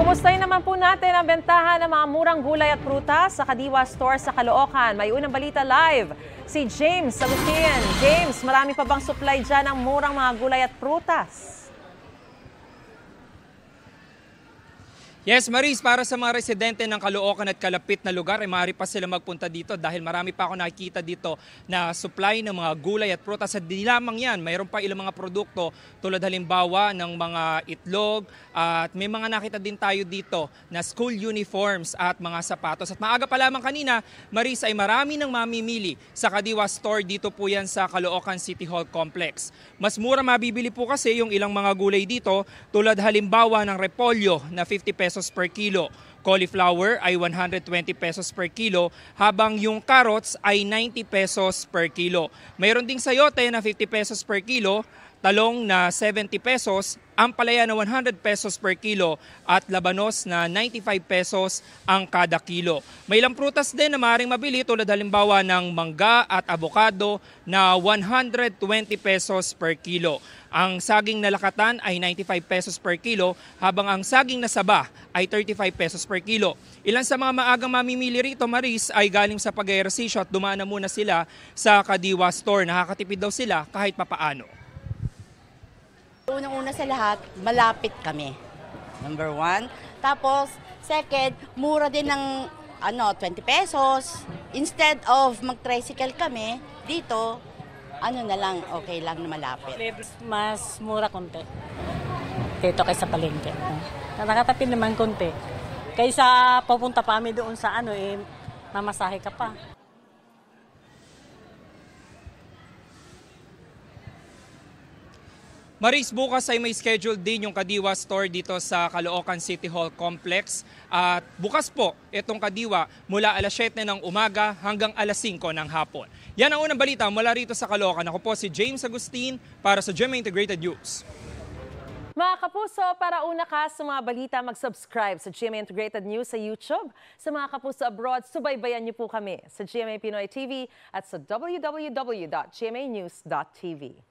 Kumustahin naman po natin ang bentahan ng mga murang gulay at prutas sa Kadiwa Store sa Caloocan. May unang balita live, si James Agustin. James, marami pa bang supply dyan ng murang mga gulay at prutas? Yes, Maris, para sa mga residente ng Caloocan at kalapit na lugar, ay maaari pa sila magpunta dito dahil marami pa ako nakikita dito na supply ng mga gulay at prutas. At di lamang yan, mayroon pa ilang mga produkto tulad halimbawa ng mga itlog at may mga nakita din tayo dito na school uniforms at mga sapatos. At maaga pa lamang kanina, Maris, ay marami ng mamimili sa Kadiwa Store. Dito po yan sa Caloocan City Hall Complex. Mas mura mabibili po kasi yung ilang mga gulay dito tulad halimbawa ng repolyo na 50 pesos per kilo. Cauliflower ay 120 pesos per kilo, habang yung carrots ay 90 pesos per kilo. Mayroon ding sayote na 50 pesos per kilo, talong na 70 pesos, ampalaya na 100 pesos per kilo at labanos na 95 pesos ang kada kilo. May ilang prutas din na maaaring mabili tulad halimbawa ng mangga at abokado na 120 pesos per kilo. Ang saging na lakatan ay 95 pesos per kilo, habang ang saging na saba ay 35 pesos per kilo. Ilan sa mga maagang mamimili rito, Maris, ay galing sa pag-eehersisyo at dumaan na muna sila sa Kadiwa Store. Nakakatipid daw sila kahit papaano. Unang-una sa lahat, malapit kami. Number one. Tapos, second, mura din ng 20 pesos. Instead of mag-tricycle kami, dito, na lang, okay lang na malapit. Mas mura konti dito kaysa palengke. Nakatapid naman konti. Kaysa pupunta pa kami doon sa mamasahe ka pa. Maris, bukas ay may schedule din yung Kadiwa Store dito sa Caloocan City Hall Complex. At bukas po itong Kadiwa mula alas 7 ng umaga hanggang alas 5 ng hapon. Yan ang unang balita mula rito sa Caloocan. Ako po si James Agustin para sa GMA Integrated News. Mga kapuso, para una ka sa mga balita, mag-subscribe sa GMA Integrated News sa YouTube. Sa mga kapuso abroad, subaybayan niyo po kami sa GMA Pinoy TV at sa www.gmanews.tv.